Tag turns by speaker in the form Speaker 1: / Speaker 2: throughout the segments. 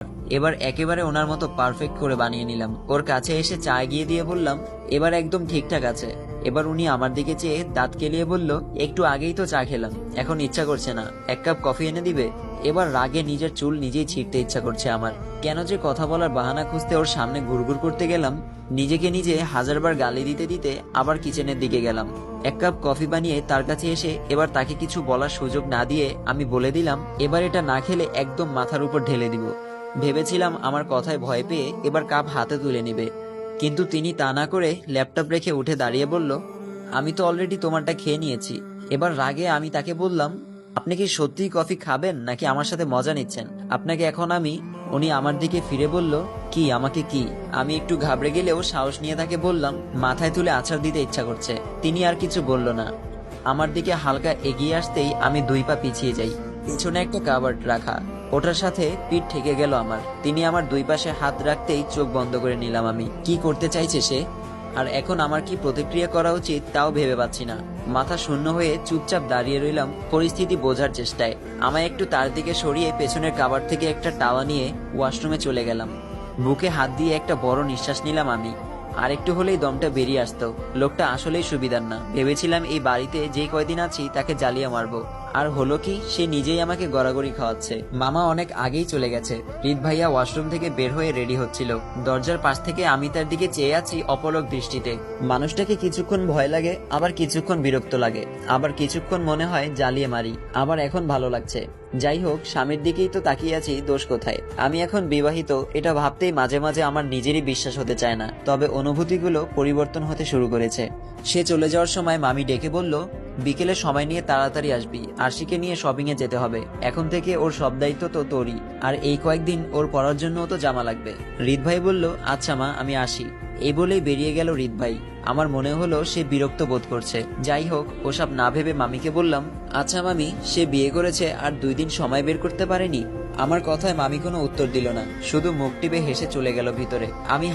Speaker 1: এবার একেবারে ওনার মতো পারফেক্ট করে বানিয়ে নিলাম। ওর কাছে এসে চা এগিয়ে দিয়ে বললাম, এবার একদম ঠিকঠাক আছে। এবার উনি আমার দিকে চেয়ে দাঁত কেলিয়ে বলল, একটু আগেই তো চা খেলাম, এখন ইচ্ছা করছে না, এক কাপ কফি এনে দিবে? এবার রাগে নিজের চুল নিজেই ছিঁড়তে ইচ্ছা করছে আমার। কেন যে কথা বলার বাহানা খুঁজতে ওর সামনে ঘুরঘুর করতে গেলাম, নিজেকে নিজে হাজারবার গালি দিতে দিতে আবার কিচেনের দিকে গেলাম। এক কাপ কফি বানিয়ে তার কাছে এসে এবার তাকে কিছু বলার সুযোগ না দিয়ে আমি বলে দিলাম, এবার এটা না খেলে একদম মাথার উপর ঢেলে দিব। ভেবেছিলাম আমার কথায় ভয় পেয়ে এবার কাপ হাতে তুলে নেবে, কিন্তু তিনি তা না করে ল্যাপটপ রেখে উঠে দাঁড়িয়ে বলল, আমি তো অলরেডি তোমারটা খেয়ে নিয়েছি। এবার রাগে আমি তাকে বললাম, আপনি কি সত্যিই কফি খাবেন নাকি আমার সাথে মজা নিচ্ছেন? আপনাকে এখন আমি। উনি আমার দিকে ফিরে বলল, কি আমাকে কি? আমি একটু ঘাবড়ে গেলেও সাহস নিয়ে তাকে বললাম, মাথায় তুলে আছাড় দিতে ইচ্ছা করছে। তিনি আর কিছু বলল না। আমার দিকে হালকা এগিয়ে আসতেই আমি 2 পা পিছিয়ে যাই। পিছনে একটা কাবার্ড রাখা, ওটার সাথে পিঠ ঠেকে গেল আমার। তিনি আমার 2 পাশে হাত রাখতেই চোখ বন্ধ করে নিলাম। আমি কি করতে চাইছে সে, আর এখন আমার কি প্রতিক্রিয়া করা উচিত তাও ভেবে পাচ্ছি না। মাথা শূন্য হয়ে চুপচাপ দাঁড়িয়ে রইলাম পরিস্থিতি বোঝার চেষ্টায়। আমায় একটু তার দিকে সরিয়ে পেছনের কাবার থেকে একটা টাওয়া নিয়ে ওয়াশরুমে চলে গেলাম। বুকে হাত দিয়ে একটা বড় নিঃশ্বাস নিলাম আমি। আর একটু হলেই দমটা বেরিয়ে আসতো। লোকটা আসলেই সুবিধার না। ভেবেছিলাম এই বাড়িতে যে কয়দিন আছি তাকে জ্বালিয়ে মারবো, আর হলো কি, সে নিজেই আমাকে গড়াগড়ি খাওয়াচ্ছে। মামা অনেক আগেই চলে গেছে। রিত ভাইয়া ওয়াশরুম থেকে বের হয়ে রেডি হচ্ছিল। দরজার পাশ থেকে আমি তার দিকে চেয়ে আছি অপলক দৃষ্টিতে। মানুষটাকে কিছুক্ষণ ভয় লাগে, আবার কিছুক্ষণ বিরক্ত লাগে, আবার কিছুক্ষণ মনে হয় জ্বালিয়ে মারি, আবার এখন ভালো লাগছে। যাই হোক, স্বামীর দিকেই তো তাকিয়ে আছি, দোষ কোথায়? আমি এখন বিবাহিত, এটা ভাবতেই মাঝে মাঝে আমার নিজেরই বিশ্বাস হতে চায় না। তবে অনুভূতিগুলো পরিবর্তন হতে শুরু করেছে। সে চলে যাওয়ার সময় মামি ডেকে বলল, বিকেলে সময় নিয়ে তাড়াতাড়ি আসবি, আরশিকে নিয়ে শপিং এ যেতে হবে। এখন থেকে ওর সব দায়িত্ব তো তোরই, আর এই কয়েকদিন ওর পড়ার জন্য তো জামা লাগবে। রিত ভাই বলল, আচ্ছা মা, আমি আসি। এই বলেই বেরিয়ে গেল রিত ভাই। আমার মনে হলো সে বিরক্ত বোধ করছে। যাই হোক, ওসব না ভেবে মামিকে বললাম, আচ্ছা মামি, সে বিয়ে করেছে আর 2 দিন সময় বের করতে পারেনি? আমার কথায় মামি কোনো উত্তর দিল না, শুধু মুখ টিপে হেসে চলে গেল ভিতরে। আমি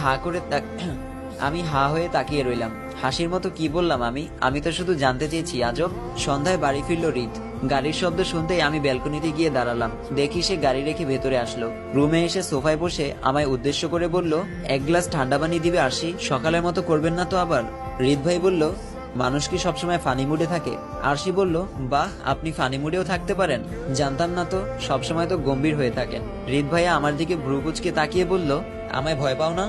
Speaker 1: হা হয়ে তাকিয়ে রইলাম। হাসির মতো কি বললাম আমি তো শুধু জানতে চেয়েছি আজব। সন্ধ্যায় বাড়ি ফিরল রিত। গাড়ির শব্দ শুনতেই আমি ব্যালকনিতে গিয়ে দাঁড়ালাম। দেখি সে গাড়ি রেখে ভেতরে আসলো। রুমে এসে সোফায় বসে আমায় উদ্দেশ্য করে বলল, এক গ্লাস ঠান্ডা পানি দিবে আরশি? সকালের মতো করবেন না তো আবার? রিত ভাই বলল, মানুষ কি সবসময় ফানি মুডে থাকে? আরশি বলল, বাহ, আপনি ফানি মুডেও থাকতে পারেন, জানতাম না তো। সবসময় তো গম্ভীর হয়ে থাকেন। রিত ভাইয়া আমার দিকে ভ্রু কুঁচকে তাকিয়ে বলল, আমায় ভয় পাও না?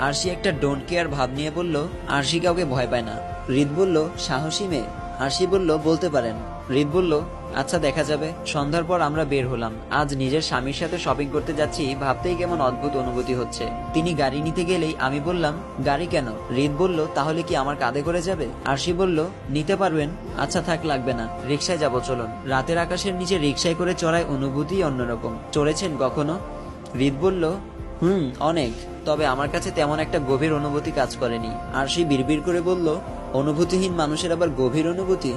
Speaker 1: আরশি একটা ডোন্ট কেয়ার ভাব নিয়ে বলল, আরশি কাউকে ভয় পায় না। রিত বলল, সাহসী মেয়ে। আরশি বলল, বলতে পারেন। রিত বলল, আচ্ছা দেখা যাবে। সন্ধ্যার পর আমরা বের হলাম। আজ নিজের স্বামীর সাথে শপিং করতে যাচ্ছি ভাবতেই কেমন অদ্ভুত অনুভূতি হচ্ছে। তিনি গাড়ি নিতে গেলেই আমি বললাম, গাড়ি কেন? রিত বলল, তাহলে কি আমার কাঁধে করে যাবে? আরশি বলল, নিতে পারবেন। আচ্ছা থাক, লাগবে না, রিকশায় যাব চলুন। রাতের আকাশের নিচে রিকশায় করে চড়ায় অনুভূতি অন্যরকম। চড়েছেন কখনো? রিত বলল, অনেক, তবে আমার কাছে তেমন একটা গভীর অনুভূতি কাজ করেনি। আরশি বিড়বিড় করে বলল, অনুভূতিহীন মানুষের আবার গভীর অনুভূতি?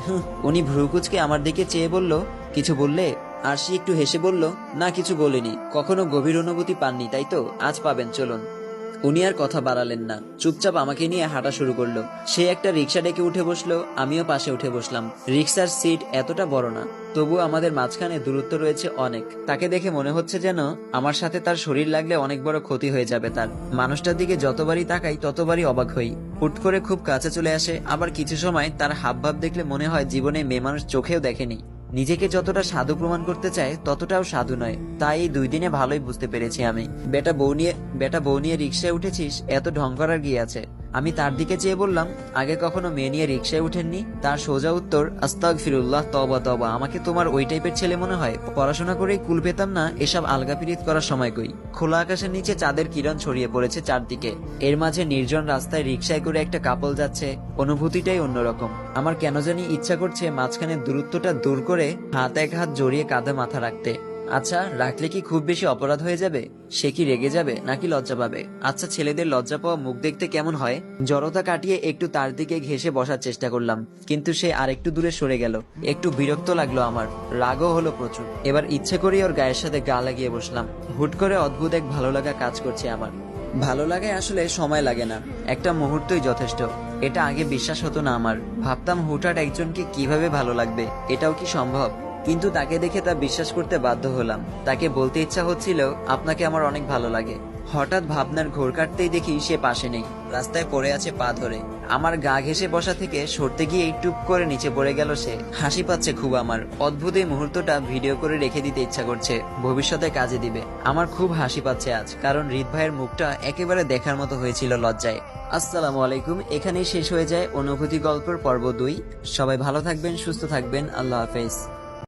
Speaker 1: উনি ভ্রুকুচকে আমার দিকে চেয়ে বলল, কিছু বললে? আরশি একটু হেসে বলল, না কিছু বলিনি। কখনো গভীর অনুভূতি পাননি তাই তো? আজ পাবেন, চলুন। উনি আর কথা বাড়ালেন না, চুপচাপ আমাকে নিয়ে হাঁটা শুরু করলো। সে একটা রিক্সা ডেকে উঠে বসলো, আমিও পাশে উঠে বসলাম। রিক্সার সিট এতটা বড় না, তবুও আমাদের মাঝখানে দূরত্ব রয়েছে অনেক। তাকে দেখে মনে হচ্ছে যেন আমার সাথে তার শরীর লাগলে অনেক বড় ক্ষতি হয়ে যাবে তার। মানুষটার দিকে যতবারই তাকাই ততবারই অবাক হই। হুট করে খুব কাছে চলে আসে, আবার কিছু সময় তার হাবভাব দেখলে মনে হয় জীবনে মেয়ে মানুষ চোখেও দেখেনি। নিজেকে যতটা সাধু প্রমাণ করতে চায় ততটাও সাধু নয়। তাই এই 2 দিনে ভালোই বুঝতে পেরেছি আমি। বেটা বউ নিয়ে রিক্সায় উঠেছিস, এত ঢং করার গিয়ে আছে? আমি তার দিকে চেয়ে বললাম, আগে কখনো মেয়ে নিয়ে রিক্সায় উঠেননি? তার সোজা উত্তর, আস্তাগফিরুল্লাহ, তওবা তওবা, আমাকে তোমার ওই টাইপের ছেলে মনে হয়? পড়াশোনা করেই কুল পেতাম না, এসব আলগা পিরিত করার সময় কই? খোলা আকাশের নিচে চাঁদের কিরণ ছড়িয়ে পড়েছে চারদিকে। এর মাঝে নির্জন রাস্তায় রিক্সায় করে একটা কাপল যাচ্ছে। অনুভূতিটাই অন্যরকম। আমার কেন জানি ইচ্ছা করছে মাঝখানে দূরত্বটা দূর করে হাত এক হাত জড়িয়ে কাঁধে মাথা রাখতে। আচ্ছা, রাখলে কি খুব বেশি অপরাধ হয়ে যাবে? সে কি রেগে যাবে নাকি লজ্জা পাবে? আচ্ছা, ছেলেদের লজ্জা পাওয়া মুখ দেখতে কেমন হয়? জড়তা কাটিয়ে একটু তার দিকে ঘেঁষে বসার চেষ্টা করলাম, কিন্তু সে আরেকটু দূরে সরে গেল। একটু বিরক্ত লাগলো আমার, রাগও হলো প্রচুর। এবার ইচ্ছে করেই ওর গায়ের সাথে গা লাগিয়ে বসলাম। হুট করে অদ্ভুত এক ভালো লাগা কাজ করছে আমার। ভালো লাগায় আসলে সময় লাগে না, একটা মুহূর্তই যথেষ্ট। এটা আগে বিশ্বাস হতো না আমার। ভাবতাম হুটহাট একজনকে কিভাবে ভালো লাগবে, এটাও কি সম্ভব? কিন্তু তাকে দেখে তা বিশ্বাস করতে বাধ্য হলাম। তাকে বলতে ইচ্ছা হচ্ছিল আপনাকে আমার অনেক ভালো লাগে। হঠাৎ ভাবনার ঘোর কাটতেই দেখি সে পাশে নেই, রাস্তায় পড়ে আছে পা ধরে। আমার গা ঘেঁষে বসা থেকে সরতে গিয়ে টুপ করে নিচে পড়ে গেল সে। হাসি পাচ্ছে খুব আমার। অদ্ভুত এই মুহূর্তটা ভিডিও করে রেখে দিতে ইচ্ছা করছে, ভবিষ্যতে কাজে দিবে। আমার খুব হাসি পাচ্ছে আজ, কারণ হৃদ ভাইয়ের মুখটা একেবারে দেখার মতো হয়েছিল লজ্জায়। আসসালামু আলাইকুম। এখানেই শেষ হয়ে যায় অনুভূতি গল্পের পর্ব 2। সবাই ভালো থাকবেন, সুস্থ থাকবেন। আল্লাহ হাফেজ।